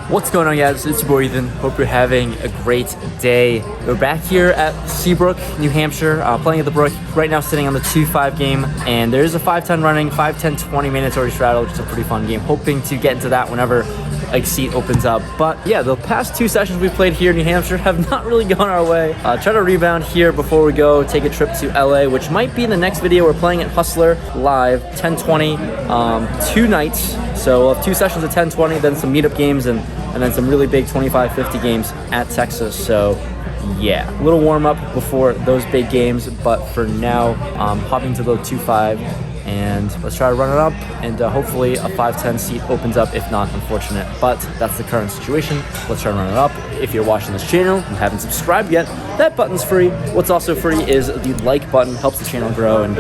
What's going on, guys? It's your boy Ethan. Hope you're having a great day. We're back here at Seabrook, New Hampshire, playing at the Brook. Right now sitting on the 2-5 game, and there is a 5-10 running, 5-10-20 mandatory straddle, which is a pretty fun game. Hoping to get into that whenever a seat opens up. But yeah, the past two sessions we played here in New Hampshire have not really gone our way. Try to rebound here before we go take a trip to LA, which might be in the next video. We're playing at Hustler live, 10-20, 2 nights. So we'll have 2 sessions at 10-20, then some meetup games, and then some really big 25-50 games at Texas. So yeah, a little warm up before those big games, but for now, hopping to the 2-5, and let's try to run it up, and hopefully a 5-10 seat opens up. If not, unfortunate, but that's the current situation. Let's try to run it up. If you're watching this channel and haven't subscribed yet, that button's free. What's also free is the like button. Helps the channel grow, and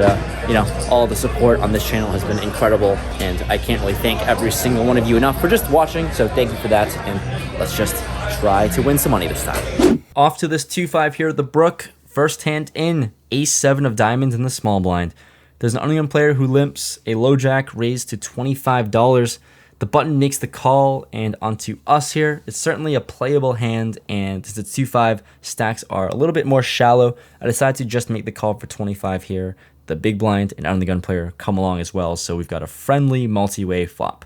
you know, all the support on this channel has been incredible, and I can't really thank every single one of you enough for just watching, so thank you for that, and let's just try to win some money this time. Off to this 2-5 here at the Brook. First hand in, ace-7 of diamonds in the small blind. There's an unknown player who limps, a low jack raised to $25. The button makes the call, and onto us here. It's certainly a playable hand, and since it's 2-5, stacks are a little bit more shallow. I decided to just make the call for 25 here. The big blind and under the gun player come along as well, so we've got a friendly multi-way flop.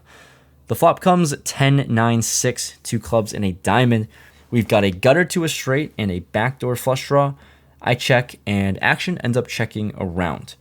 The flop comes 10-9-6, 2 clubs and a diamond. We've got a gutter to a straight and a backdoor flush draw. I check, and action ends up checking around.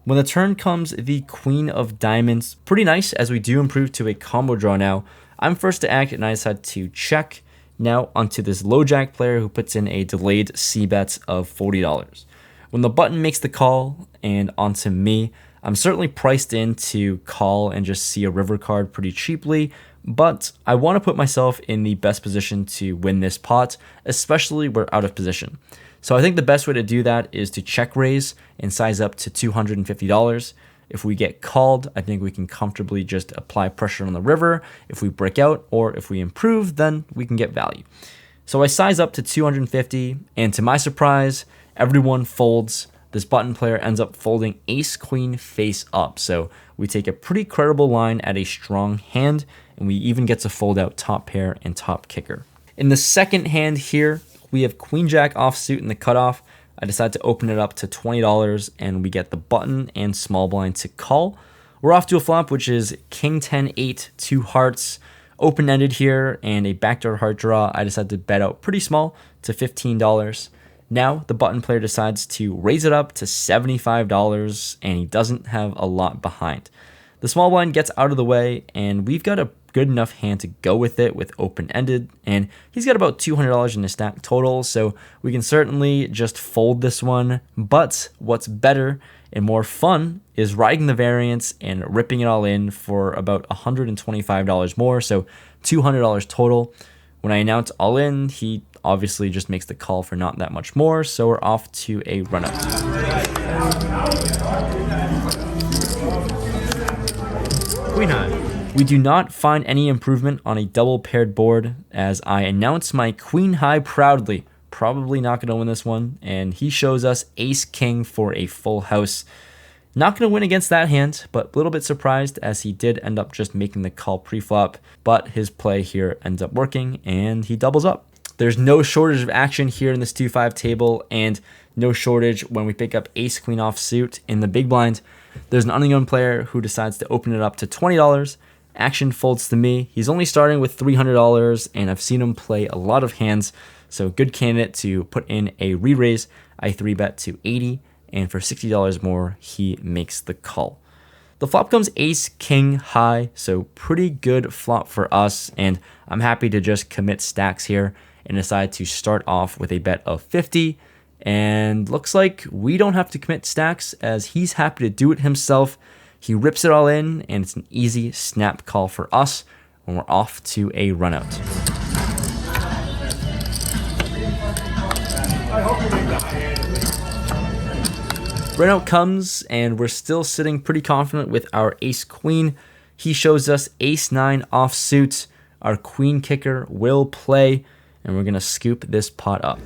When the turn comes, the queen of diamonds. Pretty nice, as we do improve to a combo draw now. I'm first to act, and I decide to check. Now onto this low jack player who puts in a delayed c-bet of $40. When the button makes the call, and onto me, I'm certainly priced in to call and just see a river card pretty cheaply, but I want to put myself in the best position to win this pot, especially we're out of position. So I think the best way to do that is to check raise and size up to $250. If we get called, I think we can comfortably just apply pressure on the river. If we break out or if we improve, then we can get value. So I size up to $250, and to my surprise, everyone folds. This button player ends up folding ace-queen face up. So we take a pretty credible line at a strong hand, and we even get to fold out top pair and top kicker. In the second hand here, we have queen jack offsuit in the cutoff. I decide to open it up to $20, and we get the button and small blind to call. We're off to a flop, which is king 10-8, 2 hearts, open-ended here, and a backdoor heart draw. I decide to bet out pretty small to $15. Now the button player decides to raise it up to $75, and he doesn't have a lot behind. The small blind gets out of the way, and we've got a good enough hand to go with it with open-ended, and he's got about $200 in his stack total, so we can certainly just fold this one. But what's better and more fun is riding the variance and ripping it all in for about $125 more, so $200 total. When I announce all in, he obviously just makes the call for not that much more, so we're off to a run-up. Queen high. We do not find any improvement on a double paired board, as I announce my queen high proudly. Probably not going to win this one, and he shows us ace king for a full house. Not going to win against that hand, but a little bit surprised, as he did end up just making the call pre-flop, but his play here ends up working, and he doubles up. There's no shortage of action here in this 2-5 table, and no shortage when we pick up ace queen offsuit in the big blind. There's an unknown player who decides to open it up to $20. Action folds to me. He's only starting with $300, and I've seen him play a lot of hands, so good candidate to put in a re-raise. I 3-bet to $80, and for $60 more, he makes the call. The flop comes ace king high, so pretty good flop for us, and I'm happy to just commit stacks here and decide to start off with a bet of 50, and looks like we don't have to commit stacks, as he's happy to do it himself. He rips it all in, and it's an easy snap call for us when we're off to a run out. Run out comes, and we're still sitting pretty confident with our ace queen. He shows us ace 9 offsuit. Our queen kicker will play, and we're going to scoop this pot up.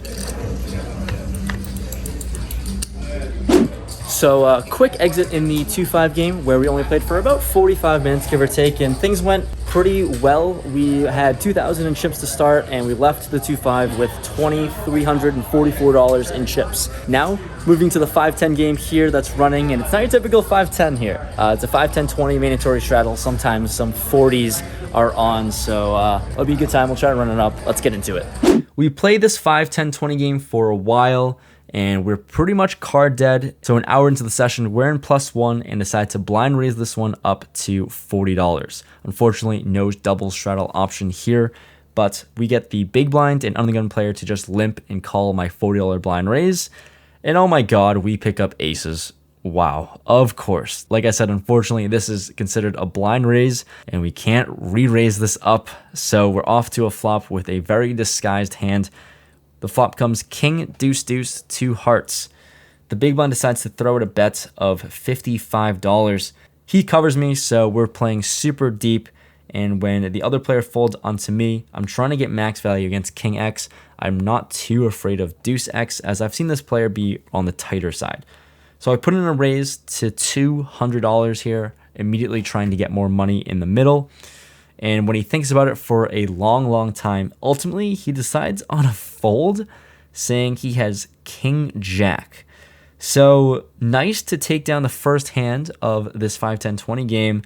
So quick exit in the 2-5 game, where we only played for about 45 minutes, give or take, and things went pretty well. We had 2,000 in chips to start, and we left the 2-5 with $2,344 in chips. Now, moving to the 5-10 game here that's running, and it's not your typical 5-10 here. It's a 5-10-20 mandatory straddle. Sometimes some 40s are on, so it'll be a good time. We'll try to run it up. Let's get into it. We played this 5-10-20 game for a while, and we're pretty much card dead. So an hour into the session, we're in +1 and decide to blind raise this one up to $40. Unfortunately, no double straddle option here, but we get the big blind and under the gun player to just limp and call my $40 blind raise. And oh my god, we pick up aces. Wow, of course. Like I said, unfortunately, this is considered a blind raise, and we can't re-raise this up, so we're off to a flop with a very disguised hand. The flop comes king, deuce, deuce, 2 hearts. The big blind decides to throw it a bet of $55. He covers me, so we're playing super deep, and when the other player folds onto me, I'm trying to get max value against king X. I'm not too afraid of deuce X, as I've seen this player be on the tighter side. So I put in a raise to $200 here, immediately trying to get more money in the middle. And when he thinks about it for a long time, ultimately he decides on a fold, saying he has king jack. So nice to take down the first hand of this 5-10-20 game,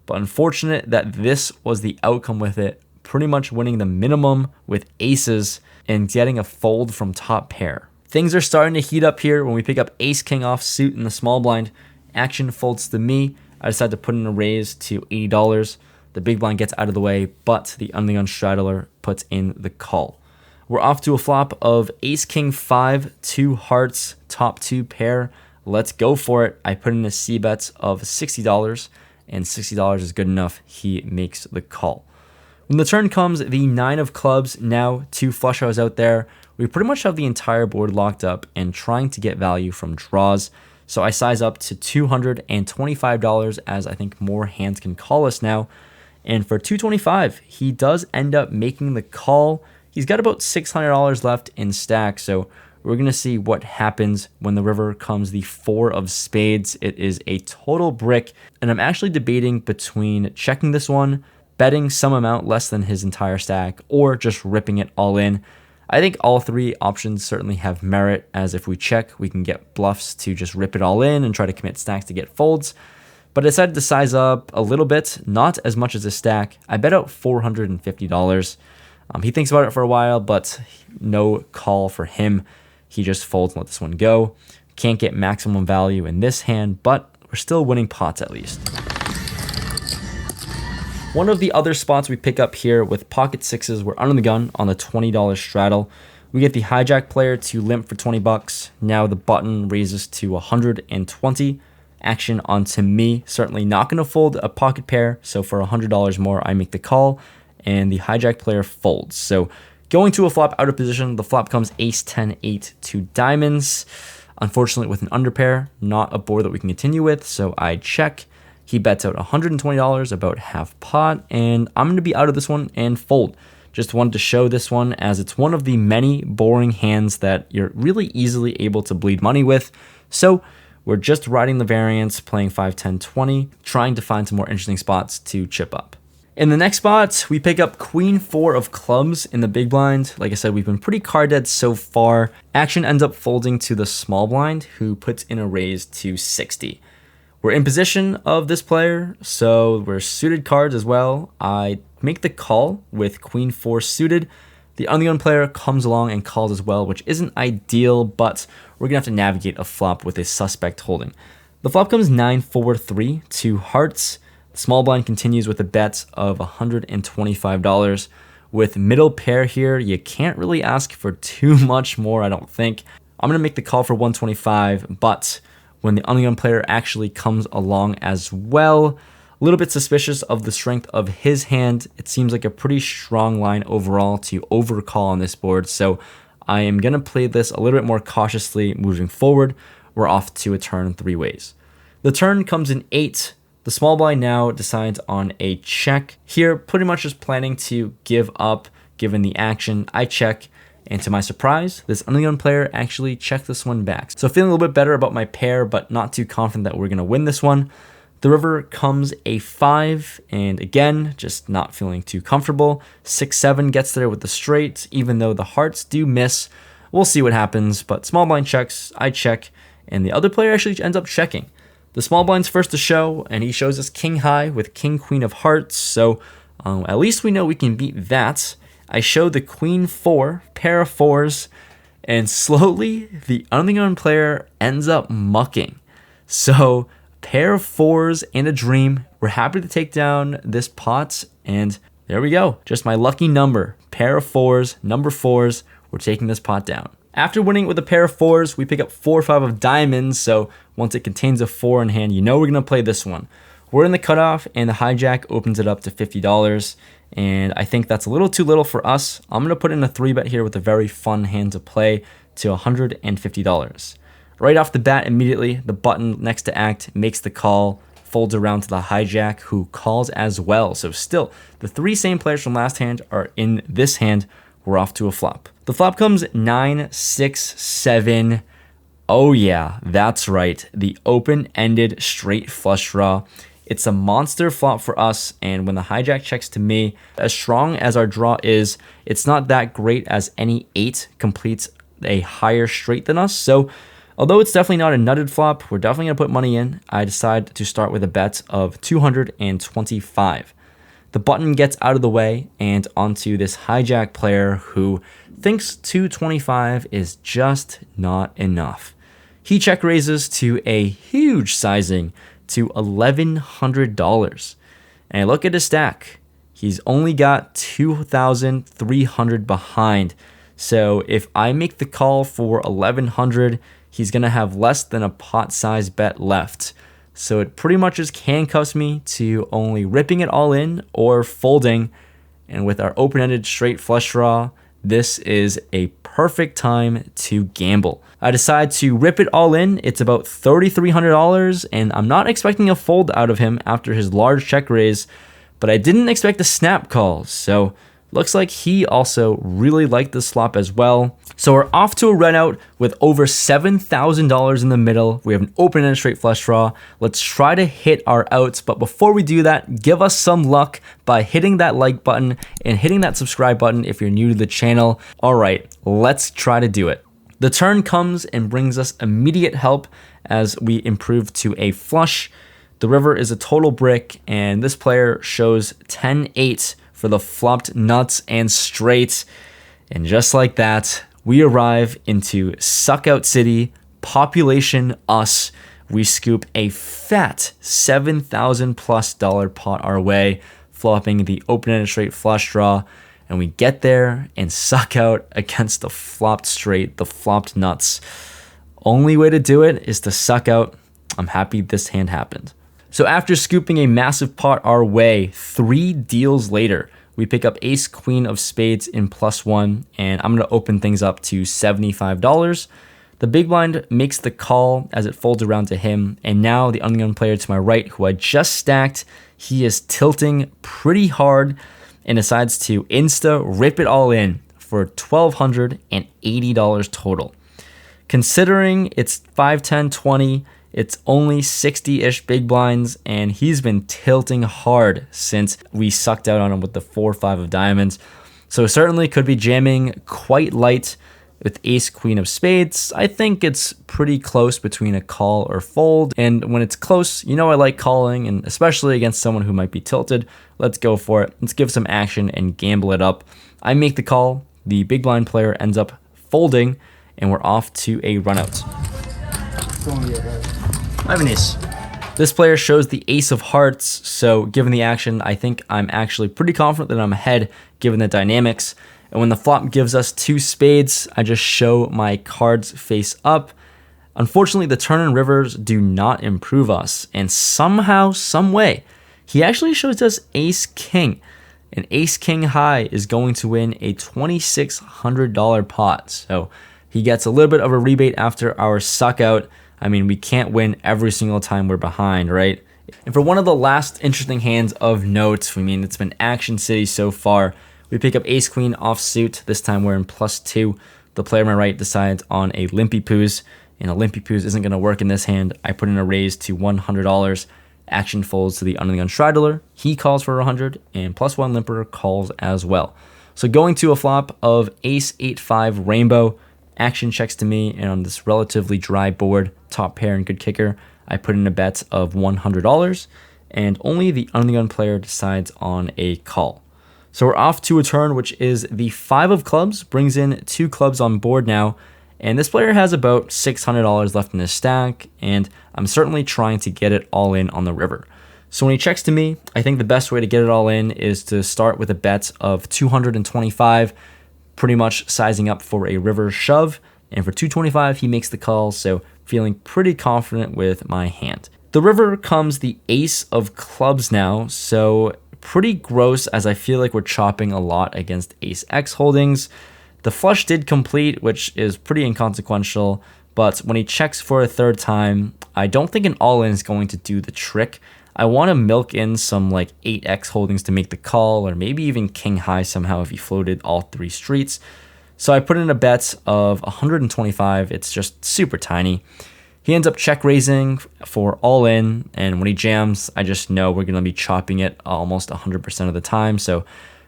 but unfortunate that this was the outcome with it, pretty much winning the minimum with aces and getting a fold from top pair. Things are starting to heat up here when we pick up ace king off suit in the small blind. Action folds to me. I decide to put in a raise to $80. The big blind gets out of the way, but the under the gun straddler puts in the call. We're off to a flop of ace king 5, 2 hearts, top 2 pair. Let's go for it. I put in a C bet of $60, and $60 is good enough. He makes the call. When the turn comes, the 9 of clubs, now 2 flush draws out there. We pretty much have the entire board locked up and trying to get value from draws. So I size up to $225, as I think more hands can call us now. And for $225, he does end up making the call. He's got about $600 left in stack, so we're going to see what happens when the river comes the 4 of spades. It is a total brick, and I'm actually debating between checking this one, betting some amount less than his entire stack, or just ripping it all in. I think all 3 options certainly have merit, as if we check, we can get bluffs to just rip it all in and try to commit stacks to get folds. But I decided to size up a little bit, not as much as a stack. I bet out $450. He thinks about it for a while, but no call for him. He just folds and let this one go. Can't get maximum value in this hand, but we're still winning pots at least. One of the other spots we pick up here with pocket sixes, we're under the gun on the $20 straddle. We get the hijack player to limp for $20. Now the button raises to $120. Action onto me, certainly not going to fold a pocket pair, so for $100 more I make the call, and the hijack player folds. So going to a flop out of position, the flop comes ace 10 8 2 diamonds. Unfortunately with an underpair, not a board that we can continue with, so I check. He bets out $120, about half pot, and I'm going to be out of this one and fold. Just wanted to show this one, as it's one of the many boring hands that you're really easily able to bleed money with. So we're just riding the variance, playing 5-10-20, trying to find some more interesting spots to chip up. In the next spot, we pick up queen 4 of clubs in the big blind. Like I said, we've been pretty card dead so far. Action ends up folding to the small blind, who puts in a raise to 60. We're in position of this player, so we're suited cards as well. I make the call with queen 4 suited. The under the gun player comes along and calls as well, which isn't ideal, but we're going to have to navigate a flop with a suspect holding. The flop comes 9-4-3, 2 hearts. The small blind continues with a bet of $125. With middle pair here, you can't really ask for too much more, I don't think. I'm going to make the call for $125, but when the under the gun player actually comes along as well, a little bit suspicious of the strength of his hand. It seems like a pretty strong line overall to overcall on this board, so I am going to play this a little bit more cautiously moving forward. We're off to a turn 3 ways. The turn comes in 8. The small blind now decides on a check. Here, pretty much just planning to give up given the action. I check, and to my surprise, this under the gun player actually checked this one back. So feeling a little bit better about my pair, but not too confident that we're going to win this one. The river comes a 5, and again, just not feeling too comfortable. 6-7 gets there with the straight, even though the hearts do miss. We'll see what happens, but small blind checks, I check, and the other player actually ends up checking. The small blind's first to show, and he shows us king high with king queen of hearts, so at least we know we can beat that. I show the queen 4, pair of 4s, and slowly the unknown player ends up mucking. So pair of 4s and a dream. We're happy to take down this pot, and there we go. Just my lucky number. Pair of 4s, number 4s. We're taking this pot down. After winning with a pair of 4s, we pick up 4-5 of diamonds, so once it contains a 4 in hand, you know we're going to play this one. We're in the cutoff, and the hijack opens it up to $50, and I think that's a little too little for us. I'm going to put in a 3-bet here with a very fun hand to play to $150. Right off the bat, immediately, the button next to act makes the call, folds around to the hijack, who calls as well. So still, the 3 same players from last hand are in this hand. We're off to a flop. The flop comes 9, 6, 7. Oh yeah, that's right. The open-ended straight flush draw. It's a monster flop for us, and when the hijack checks to me, as strong as our draw is, it's not that great as any 8 completes a higher straight than us. So although it's definitely not a nutted flop, we're definitely going to put money in. I decide to start with a bet of 225. The button gets out of the way and onto this hijack player who thinks 225 is just not enough. He check raises to a huge sizing to $1,100. And I look at his stack. He's only got 2,300 behind. So if I make the call for 1,100, he's going to have less than a pot size bet left. So it pretty much just handcuffs me to only ripping it all in or folding. And with our open-ended straight flush draw, this is a perfect time to gamble. I decide to rip it all in. It's about $3,300, and I'm not expecting a fold out of him after his large check raise, but I didn't expect a snap call. So looks like he also really liked this flop as well. So we're off to a run out with over $7,000 in the middle. We have an open-ended straight flush draw. Let's try to hit our outs, but before we do that, give us some luck by hitting that like button and hitting that subscribe button if you're new to the channel. All right, let's try to do it. The turn comes and brings us immediate help as we improve to a flush. The river is a total brick, and this player shows 10-8 for the flopped nuts and straights. And just like that, we arrive into Suckout City, population us. We scoop a fat $7,000+ pot our way, flopping the open-ended straight flush draw, and we get there and suck out against the flopped straight, the flopped nuts. Only way to do it is to suck out. I'm happy this hand happened. So after scooping a massive pot our way, 3 deals later, we pick up ace queen of spades in +1, and I'm going to open things up to $75. The big blind makes the call as it folds around to him, and now the unknown player to my right, who I just stacked, he is tilting pretty hard and decides to insta rip it all in for $1,280 total. Considering it's 5, 10, 20, it's only 60-ish big blinds, and he's been tilting hard since we sucked out on him with the 4-5 of diamonds. So certainly could be jamming quite light with ace queen of spades. I think it's pretty close between a call or fold, and when it's close, you know I like calling, and especially against someone who might be tilted. Let's go for it. Let's give some action and gamble it up. I make the call. The big blind player ends up folding, and we're off to a run out. I have an ace. This player shows the ace of hearts, so given the action, I think I'm actually pretty confident that I'm ahead given the dynamics. And when the flop gives us 2 spades, I just show my cards face up. Unfortunately, the turn and rivers do not improve us, and somehow, some way, he actually shows us ace king. And ace king high is going to win a $2,600 pot. So he gets a little bit of a rebate after our suck out. I mean, we can't win every single time we're behind, right? And for one of the last interesting hands of note, I mean, it's been action city so far. We pick up ace queen offsuit. This time we're in +2. The player on my right decides on a limpy poos, and a limpy poos isn't going to work in this hand. I put in a raise to $100. Action folds to the under the gun straddler. He calls for 100, and +1 limper calls as well. So going to a flop of ace 8-5 rainbow, action checks to me, and on this relatively dry board, top pair and good kicker, I put in a bet of $100, and only the under the gun player decides on a call. So we're off to a turn, which is the 5 of clubs, brings in 2 clubs on board now, and this player has about $600 left in his stack, and I'm certainly trying to get it all in on the river. So when he checks to me, I think the best way to get it all in is to start with a bet of 225, pretty much sizing up for a river shove, and for 225 he makes the call, so feeling pretty confident with my hand. The river comes the ace of clubs now, so pretty gross as I feel like we're chopping a lot against ace X holdings. The flush did complete, which is pretty inconsequential, but when he checks for a third time, I don't think an all-in is going to do the trick. I want to milk in some like 8x holdings to make the call, or maybe even king high somehow if he floated all 3 streets. So I put in a bet of 125. It's just super tiny. He ends up check raising for all in, and when he jams, I just know we're going to be chopping it almost 100% of the time. So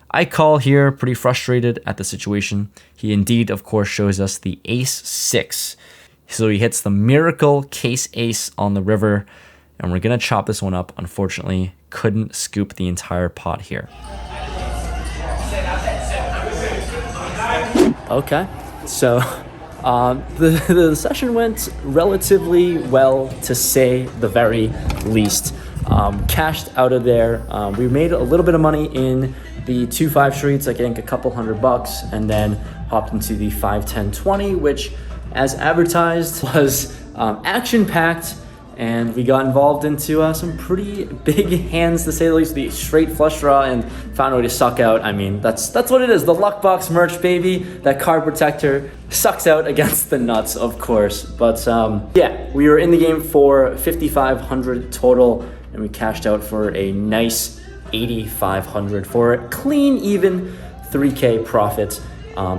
I call here, pretty frustrated at the situation. He indeed, of course, shows us the ace 6. So he hits the miracle case ace on the river, and we're going to chop this one up. Unfortunately, couldn't scoop the entire pot here. Okay, so the session went relatively well, to say the very least. Cashed out of there. We made a little bit of money in the 2-5 streets, I think a couple $100, and then hopped into the 5-10-20, which, as advertised, was action-packed, and we got involved into some pretty big hands, to say the least. The straight flush draw, and found a way to suck out. I mean, that's what it is. The Luck Box merch, baby. That card protector sucks out against the nuts, of course. But yeah, we were in the game for 5,500 total, and we cashed out for a nice 8,500 for a clean, even 3K profit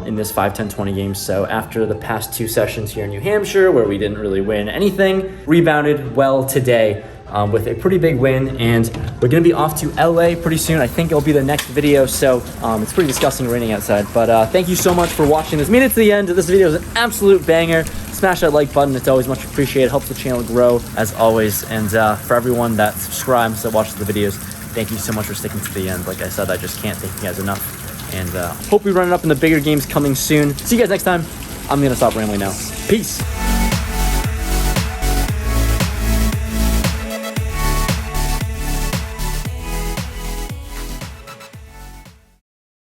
in this 5-10-20 game. So after the past 2 sessions here in New Hampshire, where we didn't really win anything, rebounded well today with a pretty big win, and we're gonna be off to LA pretty soon. I think it'll be the next video, so it's pretty disgusting raining outside. But thank you so much for watching this. Made it to the end. This video is an absolute banger. Smash that like button, it's always much appreciated. Helps the channel grow, as always. And for everyone that subscribes, that watches the videos, thank you so much for sticking to the end. Like I said, I just can't thank you guys enough. And hope we run it up in the bigger games coming soon. See you guys next time. I'm gonna stop rambling now. Peace.